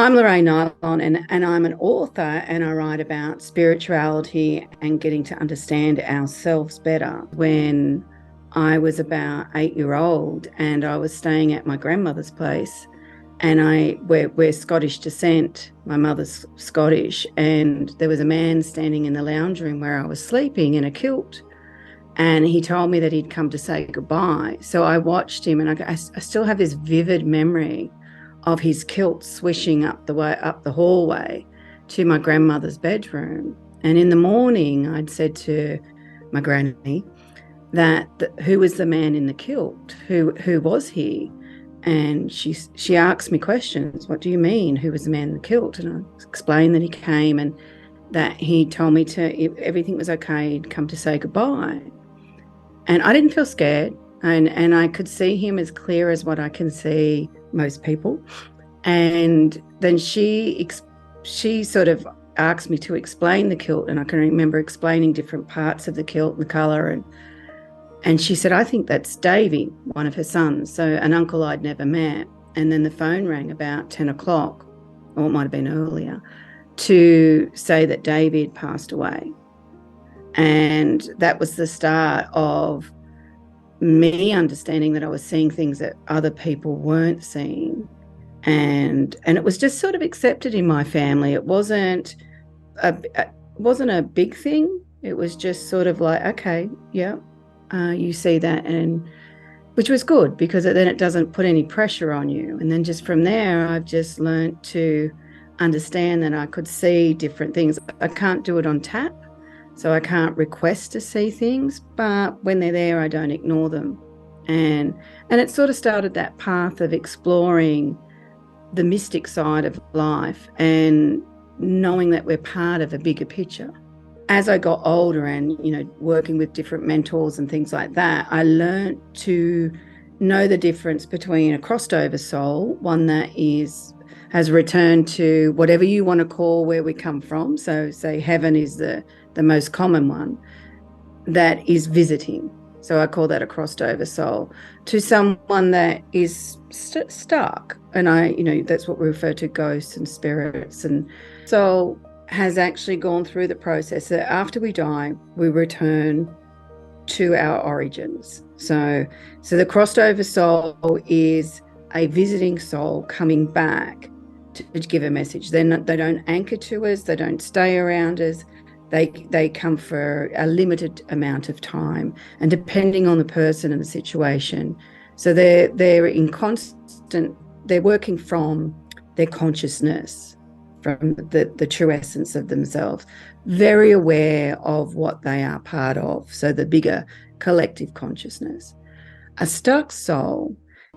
I'm Lorraine Nilon, and I'm an author, and I write about spirituality and getting to understand ourselves better. When I was about 8 years old and I was staying at my grandmother's place, and we're Scottish descent, my mother's Scottish, and there was a man standing in the lounge room where I was sleeping in a kilt, and he told me that he'd come to say goodbye. So I watched him, and I still have this vivid memory of his kilt swishing up the hallway to my grandmother's bedroom. And in the morning, I'd said to my granny that who was the man in the kilt? Who was he? And she asked me questions. What do you mean? Who was the man in the kilt? And I explained that he came and that he told me if everything was okay, he'd come to say goodbye. And I didn't feel scared. And I could see him as clear as what I can see most people. And then she sort of asked me to explain the kilt, and I can remember explaining different parts of the kilt and the colour. And she said, I think that's Davy, one of her sons, so an uncle I'd never met. And then the phone rang about 10 o'clock, or it might have been earlier, to say that Davy had passed away. And that was the start of me understanding that I was seeing things that other people weren't seeing. And it was just sort of accepted in my family. It wasn't a big thing. It was just sort of like, okay, yeah, you see that, and which was good because then it doesn't put any pressure on you. And then just from there, I've just learned to understand that I could see different things. I can't do it on tap, so I can't request to see things, but when they're there, I don't ignore them. And it sort of started that path of exploring the mystic side of life and knowing that we're part of a bigger picture. As I got older and, working with different mentors and things like that, I learned to know the difference between a crossed over soul, one that has returned to whatever you want to call where we come from. So say heaven is the most common one, that is visiting. So I call that a crossed over soul, to someone that is stuck. And that's what we refer to ghosts and spirits. And soul has actually gone through the process that after we die, we return to our origins. So the crossed over soul is a visiting soul coming back to give a message. They don't anchor to us. They don't stay around us. They come for a limited amount of time, and depending on the person and the situation. So they're in constant. They're working from their consciousness, from the true essence of themselves, very aware of what they are part of. So the bigger collective consciousness. A stuck soul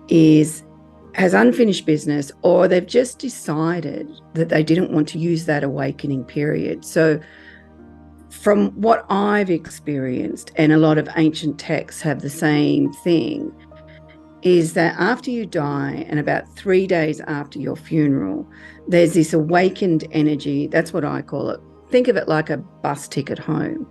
has unfinished business, or they've just decided that they didn't want to use that awakening period. So from what I've experienced, and a lot of ancient texts have the same thing, is that after you die and about 3 days after your funeral, there's this awakened energy. That's what I call it. Think of it like a bus ticket home.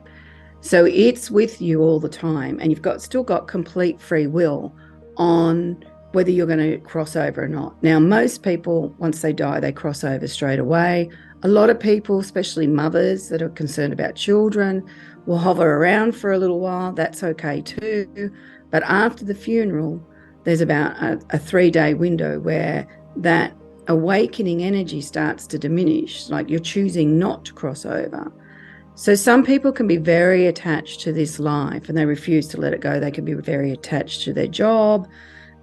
So it's with you all the time, and you've still got complete free will on whether you're going to cross over or not. Now, most people, once they die, they cross over straight away. A lot of people, especially mothers that are concerned about children, will hover around for a little while. That's okay too. But after the funeral, there's about a 3-day window where that awakening energy starts to diminish, like you're choosing not to cross over. So some people can be very attached to this life and they refuse to let it go. They can be very attached to their job.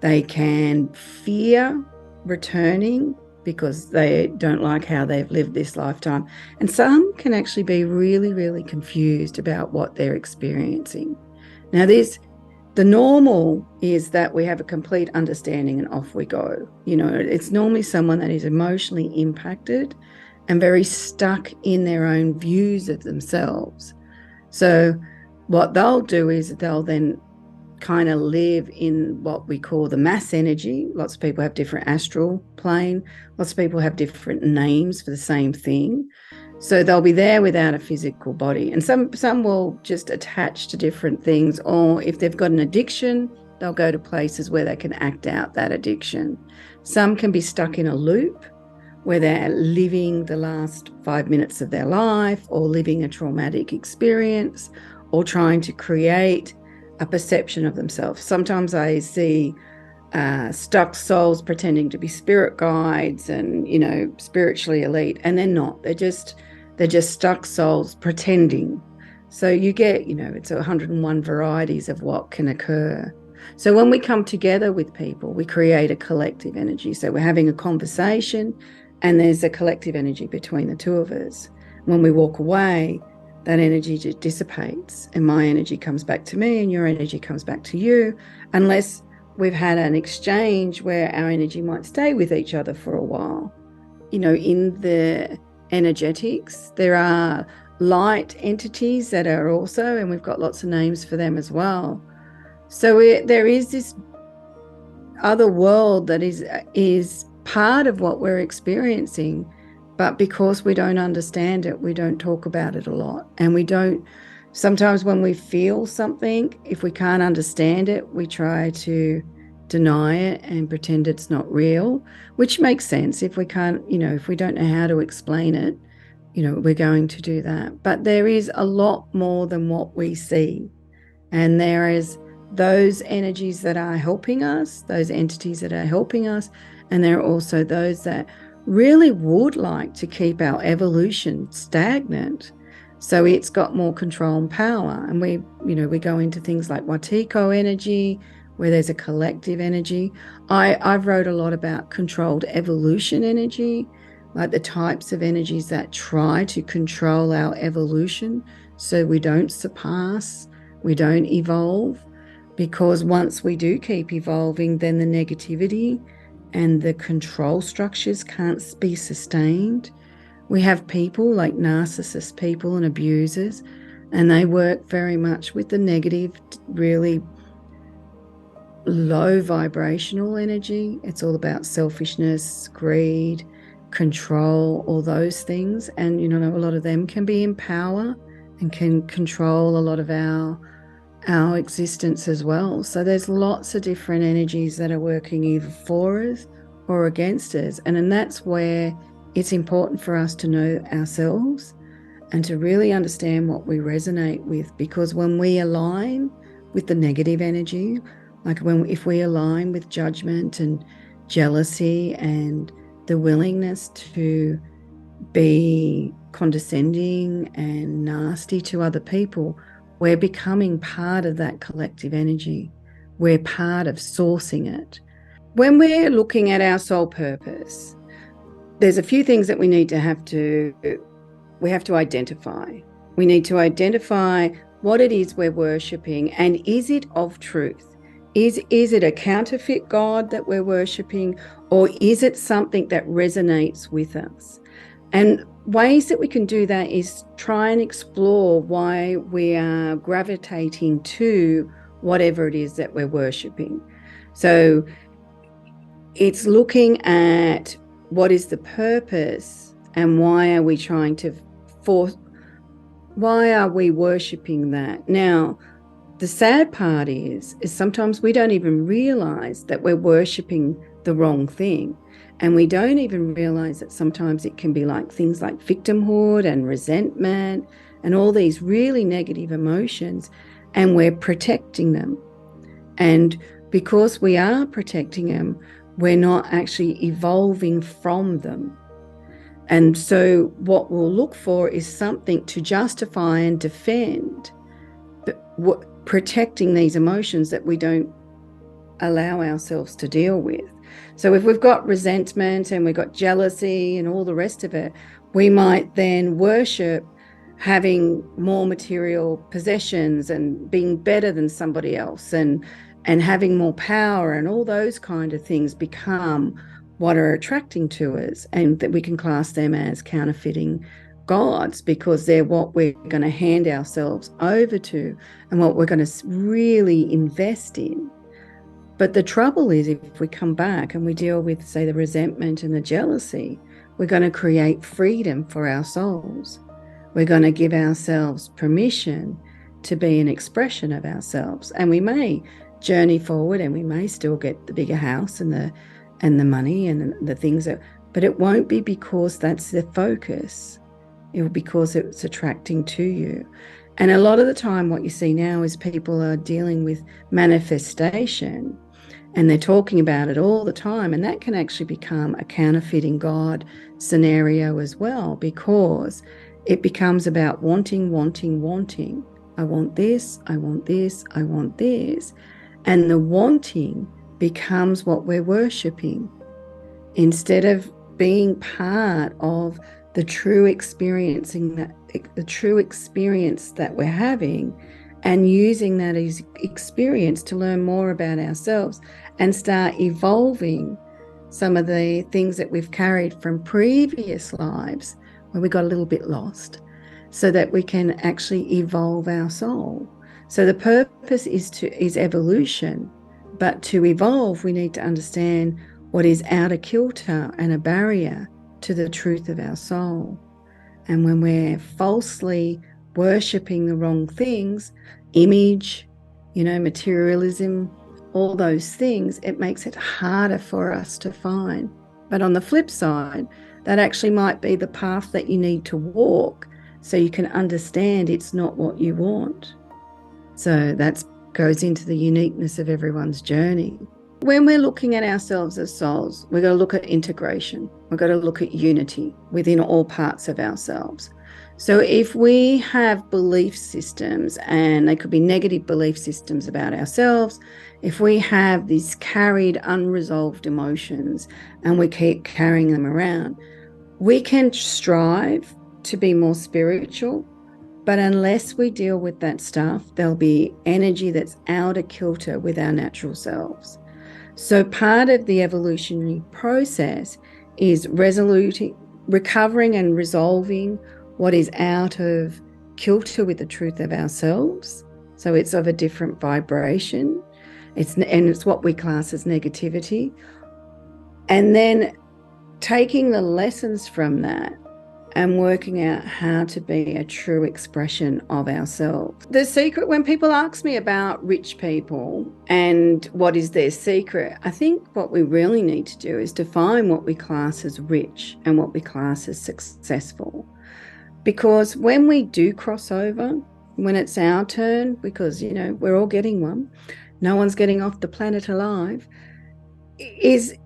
They can fear returning because they don't like how they've lived this lifetime. And some can actually be really, really confused about what they're experiencing. Now, the normal is that we have a complete understanding and off we go. It's normally someone that is emotionally impacted and very stuck in their own views of themselves. So what they'll do is they'll then kind of live in what we call the mass energy. Lots of people have different astral plane. Lots of people have different names for the same thing. So they'll be there without a physical body. And some will just attach to different things, or if they've got an addiction, they'll go to places where they can act out that addiction. Some can be stuck in a loop where they're living the last 5 minutes of their life, or living a traumatic experience, or trying to create a perception of themselves. Sometimes I see stuck souls pretending to be spirit guides and, you know, spiritually elite, and they're not. They're just stuck souls pretending. So you get, you know, it's 101 varieties of what can occur. So when we come together with people, we create a collective energy. So we're having a conversation and there's a collective energy between the two of us. When we walk away, that energy just dissipates and my energy comes back to me and your energy comes back to you, unless we've had an exchange where our energy might stay with each other for a while. You know, in the energetics, there are light entities that are also, and we've got lots of names for them as well. So there is this other world that is part of what we're experiencing, but because we don't understand it, we don't talk about it a lot. And we don't, sometimes when we feel something, if we can't understand it, we try to deny it and pretend it's not real, which makes sense. If we can't, you know, if we don't know how to explain it, you know, we're going to do that. But there is a lot more than what we see. And there is those energies that are helping us, those entities that are helping us, and there are also those that really would like to keep our evolution stagnant. So it's got more control and power. And we go into things like e.t.c energy, where there's a collective energy. I've wrote a lot about controlled evolution energy, like the types of energies that try to control our evolution so we don't surpass, we don't evolve, because once we do keep evolving, then the negativity and the control structures can't be sustained. We have people like narcissist people and abusers, and they work very much with the negative, really low vibrational energy. It's all about selfishness, greed, control, all those things. And, you know, a lot of them can be in power and can control a lot of our existence as well. So there's lots of different energies that are working either for us or against us. And that's where it's important for us to know ourselves and to really understand what we resonate with, because when we align with the negative energy, like if we align with judgment and jealousy and the willingness to be condescending and nasty to other people, we're becoming part of that collective energy. We're part of sourcing it. When we're looking at our soul purpose, there's a few things that we have to identify. We need to identify what it is we're worshipping, and is it of truth? Is it a counterfeit God that we're worshipping, or is it something that resonates with us? And ways that we can do that is try and explore why we are gravitating to whatever it is that we're worshipping. So it's looking at what is the purpose and why are we trying to why are we worshipping that? Now, the sad part is sometimes we don't even realize that we're worshipping the wrong thing. And we don't even realize that sometimes it can be like things like victimhood and resentment and all these really negative emotions, and we're protecting them. And because we are protecting them, we're not actually evolving from them. And so what we'll look for is something to justify and defend protecting these emotions that we don't allow ourselves to deal with. So if we've got resentment and we've got jealousy and all the rest of it, we might then worship having more material possessions and being better than somebody else and having more power, and all those kind of things become what are attracting to us, and that we can class them as counterfeiting gods, because they're what we're going to hand ourselves over to and what we're going to really invest in. But the trouble is, if we come back and we deal with, say, the resentment and the jealousy, we're going to create freedom for our souls. We're going to give ourselves permission to be an expression of ourselves. And we may journey forward and we may still get the bigger house and the money and the things that, but it won't be because that's the focus. It will be because it's attracting to you. And a lot of the time what you see now is people are dealing with manifestation, and they're talking about it all the time, and that can actually become a counterfeiting God scenario as well, because it becomes about wanting. I want this, I want this, I want this. And the wanting becomes what we're worshipping, instead of being part of the true experience that we're having, and using that as experience to learn more about ourselves and start evolving some of the things that we've carried from previous lives where we got a little bit lost, so that we can actually evolve our soul. So the purpose is evolution, but to evolve, we need to understand what is out of kilter and a barrier to the truth of our soul. And when we're falsely worshipping the wrong things, image, materialism, all those things, it makes it harder for us to find. But on the flip side, that actually might be the path that you need to walk, so you can understand it's not what you want. So that goes into the uniqueness of everyone's journey. When we're looking at ourselves as souls, we've got to look at integration. We've got to look at unity within all parts of ourselves. So if we have belief systems, and they could be negative belief systems about ourselves, if we have these carried unresolved emotions and we keep carrying them around, we can strive to be more spiritual, but unless we deal with that stuff, there'll be energy that's out of kilter with our natural selves. So part of the evolutionary process is recovering and resolving what is out of kilter with the truth of ourselves. So it's of a different vibration. It's what we class as negativity. And then taking the lessons from that and working out how to be a true expression of ourselves. The secret, when people ask me about rich people and what is their secret, I think what we really need to do is define what we class as rich and what we class as successful. Because when we do cross over, when it's our turn, because, we're all getting one, no one's getting off the planet alive, it's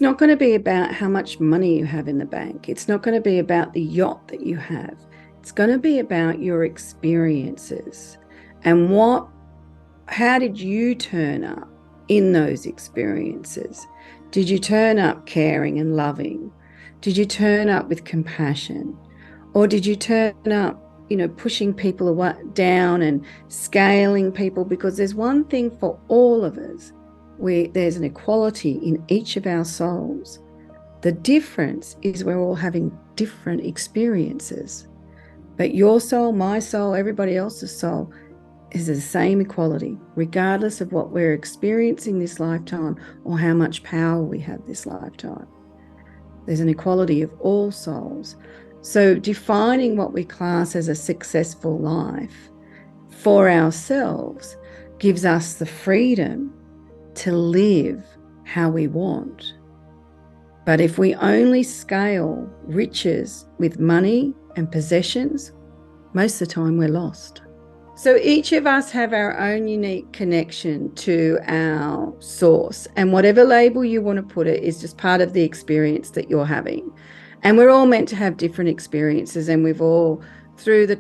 not going to be about how much money you have in the bank. It's not going to be about the yacht that you have. It's going to be about your experiences and how did you turn up in those experiences? Did you turn up caring and loving? Did you turn up with compassion? Or did you turn up, pushing people down and scaling people? Because there's one thing for all of us. There's an equality in each of our souls. The difference is we're all having different experiences. But your soul, my soul, everybody else's soul is the same equality, regardless of what we're experiencing this lifetime or how much power we have this lifetime. There's an equality of all souls. So defining what we class as a successful life for ourselves gives us the freedom to live how we want. But if we only scale riches with money and possessions, most of the time we're lost. So each of us have our own unique connection to our source, and whatever label you want to put it is just part of the experience that you're having. And we're all meant to have different experiences, and we've all, through the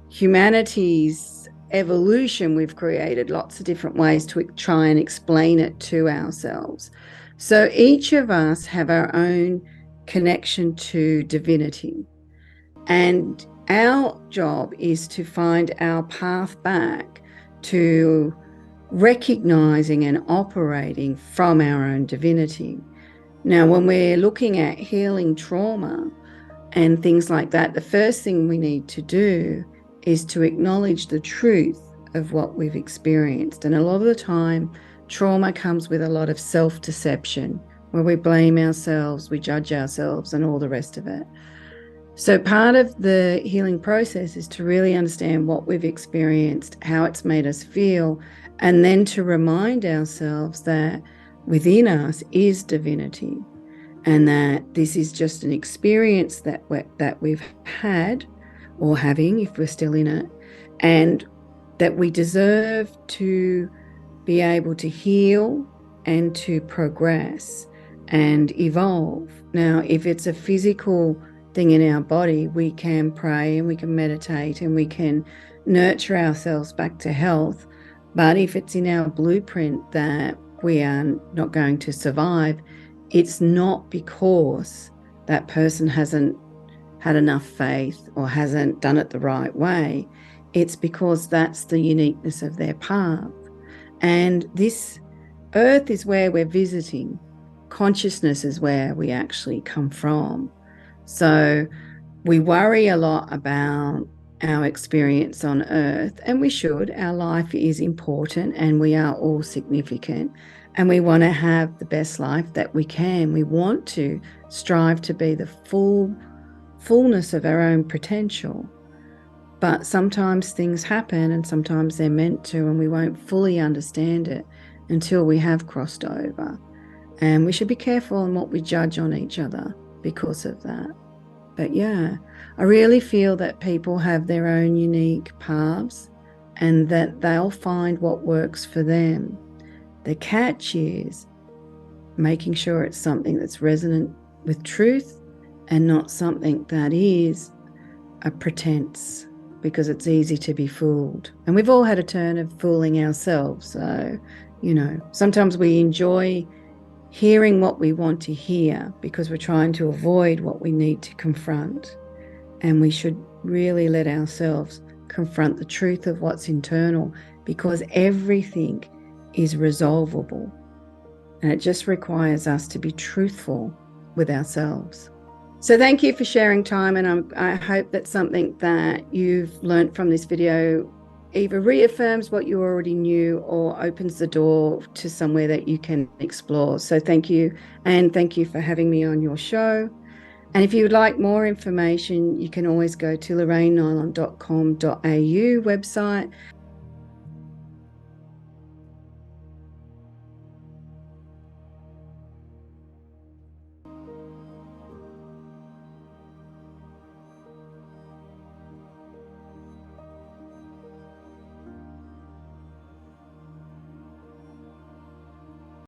humanity's evolution, we've created lots of different ways to try and explain it to ourselves. So each of us have our own connection to divinity, and our job is to find our path back to recognizing and operating from our own divinity. Now, when we're looking at healing trauma and things like that, the first thing we need to do is to acknowledge the truth of what we've experienced. And a lot of the time, trauma comes with a lot of self-deception, where we blame ourselves, we judge ourselves, and all the rest of it. So part of the healing process is to really understand what we've experienced, how it's made us feel, and then to remind ourselves that within us is divinity, and that this is just an experience that we've had or having if we're still in it, and that we deserve to be able to heal and to progress and evolve. Now, if it's a physical thing in our body, we can pray and we can meditate and we can nurture ourselves back to health. But if it's in our blueprint that we are not going to survive, it's not because that person hasn't had enough faith or hasn't done it the right way. It's because that's the uniqueness of their path. And this earth is where we're visiting. Consciousness is where we actually come from. So we worry a lot about our experience on earth, and we should. Our life is important and we are all significant, and we want to have the best life that we can. We want to strive to be the fullness of our own potential. But sometimes things happen and sometimes they're meant to, and we won't fully understand it until we have crossed over. And we should be careful in what we judge on each other because of that. But yeah, I really feel that people have their own unique paths and that they'll find what works for them. The catch is making sure it's something that's resonant with truth and not something that is a pretense, because it's easy to be fooled. And we've all had a turn of fooling ourselves. So, sometimes we enjoy hearing what we want to hear because we're trying to avoid what we need to confront. And we should really let ourselves confront the truth of what's internal, because everything is resolvable. And it just requires us to be truthful with ourselves. So thank you for sharing time, and I hope that something that you've learned from this video either reaffirms what you already knew or opens the door to somewhere that you can explore. So thank you, and thank you for having me on your show. And if you would like more information, you can always go to lorrainenilon.com.au website